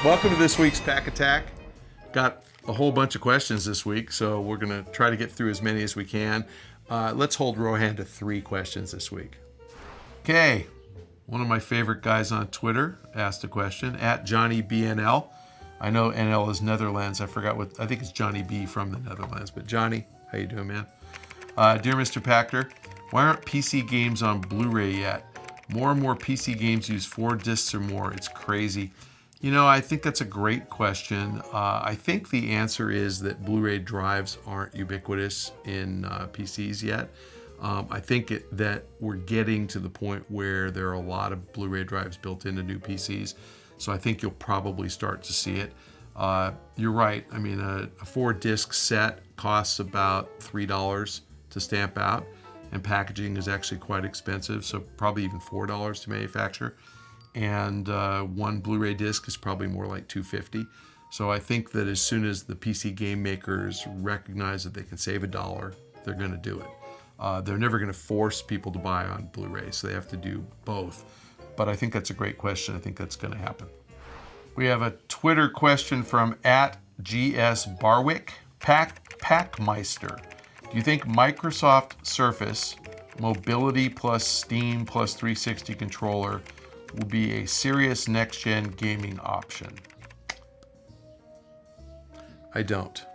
Welcome to this week's Pach-Attack. Got a whole bunch of questions this week, so we're going to try to get through as many as we can. Let's hold Rohan to 3 questions this week. Okay, one of my favorite guys on Twitter asked a question, at JohnnyBNL. I know NL is Netherlands. I think it's Johnny B from the Netherlands. But Johnny, how you doing, man? Dear Mr. Pachter, why aren't PC games on Blu-ray yet? More and more PC games use 4 discs or more. It's crazy. You know, I think that's a great question. I think the answer is that Blu-ray drives aren't ubiquitous in PCs yet. I think that we're getting to the point where there are a lot of Blu-ray drives built into new PCs. So I think you'll probably start to see it. You're right. I mean, a 4-disc set costs about $3 to stamp out, and packaging is actually quite expensive, so probably even $4 to manufacture. And one Blu-ray disc is probably more like $2.50. So I think that as soon as the PC game makers recognize that they can save $1, they're going to do it. They're never going to force people to buy on Blu-ray, so they have to do both. But I think that's a great question. I think that's going to happen. We have a Twitter question from @GSBarwick. Packmeister. Do you think Microsoft Surface Mobility plus Steam plus 360 controller will be a serious next-gen gaming option? I don't.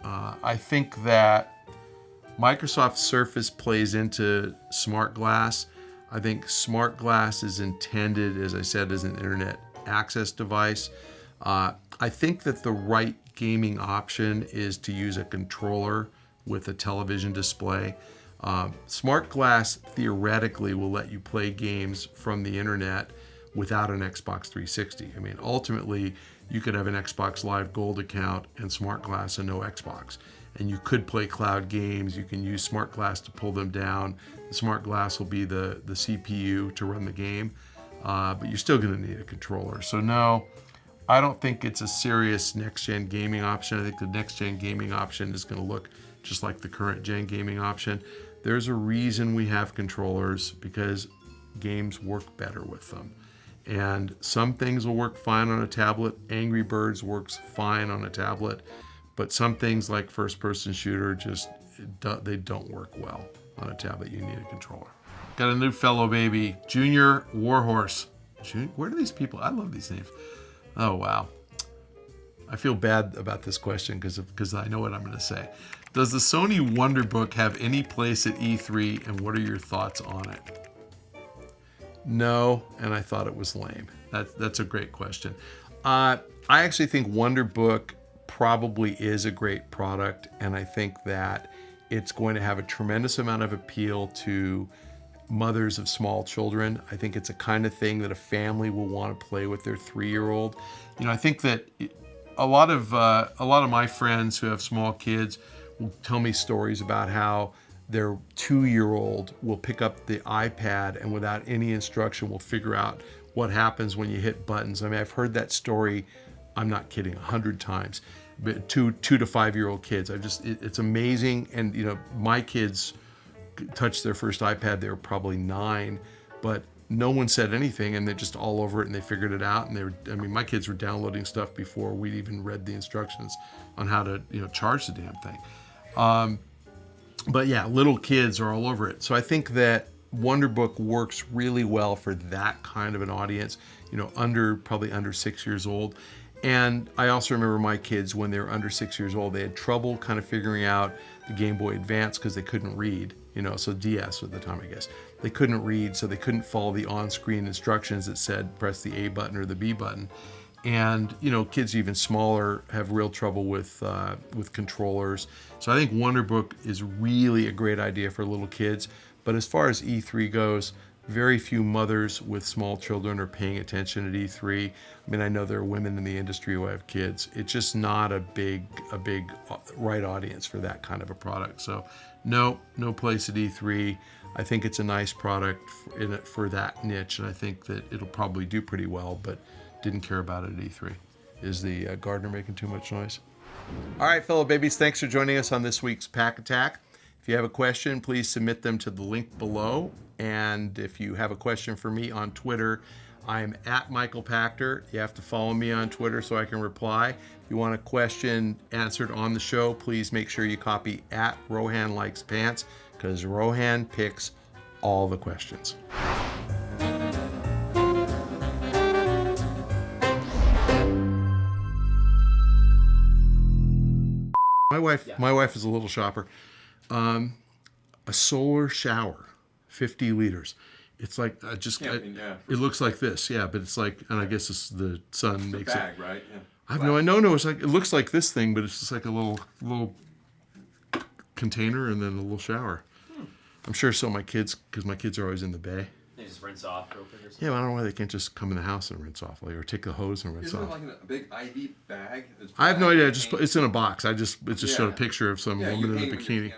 I think that Microsoft Surface plays into smart glass. I think smart glass is intended, as I said, as an internet access device. I think that the right gaming option is to use a controller with a television display. Smart glass theoretically will let you play games from the internet without an Xbox 360. I mean, ultimately, you could have an Xbox Live Gold account and smart glass and no Xbox. And you could play cloud games. You can use smart glass to pull them down. The smart glass will be the CPU to run the game, but you're still going to need a controller. So no, I don't think it's a serious next-gen gaming option. I think the next-gen gaming option is going to look just like the current-gen gaming option. There's a reason we have controllers, because games work better with them. And some things will work fine on a tablet. Angry Birds works fine on a tablet, but some things like first-person shooter they don't work well on a tablet. You need a controller. Got a new fellow baby, Junior Warhorse. Where do these people? I love these names. Oh wow. I feel bad about this question because I know what I'm going to say. Does the Sony Wonderbook have any place at E3, and what are your thoughts on it? No, and I thought it was lame. That's a great question. I actually think Wonderbook probably is a great product, and I think that it's going to have a tremendous amount of appeal to mothers of small children. I think it's a kind of thing that a family will want to play with their 3-year-old. You know, I think that a lot of my friends who have small kids will tell me stories about how their 2-year-old will pick up the iPad and without any instruction will figure out what happens when you hit buttons. I mean, I've heard that story, I'm not kidding, 100 times. But 2 to 5-year-old kids, it's amazing. And you know, my kids touched their first iPad, they were probably 9, but no one said anything, and they're just all over it, and they figured it out. And my kids were downloading stuff before we'd even read the instructions on how to, charge the damn thing. But yeah, little kids are all over it. So I think that Wonderbook works really well for that kind of an audience, probably under 6 years old. And I also remember my kids, when they were under 6 years old, they had trouble kind of figuring out the Game Boy Advance because they couldn't read, so DS at the time, I guess. They couldn't read, so they couldn't follow the on-screen instructions that said press the A button or the B button. And, kids even smaller have real trouble with controllers. So I think Wonderbook is really a great idea for little kids. But as far as E3 goes, very few mothers with small children are paying attention at E3. I mean, I know there are women in the industry who have kids. It's just not a big right audience for that kind of a product. So no place at E3. I think it's a nice product for that niche, and I think that it'll probably do pretty well, but didn't care about it at E3. Is the gardener making too much noise? All right, fellow babies, thanks for joining us on this week's Pach-Attack. If you have a question, please submit them to the link below. And if you have a question for me on Twitter, I'm at Michael Pachter. You have to follow me on Twitter so I can reply. If you want a question answered on the show, please make sure you copy at Rohan Likes Pants, because Rohan picks all the questions. My wife is a little shopper. A solar shower, 50 liters. It's like it looks like this, yeah, but it's like, and I guess it's the sun makes bag, it. Right? Yeah. I have no. It's like, it looks like this thing, but it's just like a little container and then a little shower. I'm sure so my kids, because my kids are always in the bay. They just rinse off real quick or something? Yeah, but I don't know why they can't just come in the house and rinse off, like, or take the hose and rinse off. Isn't it like a big IV bag? I have no idea. It's in a box. It just showed a picture of some woman in a bikini.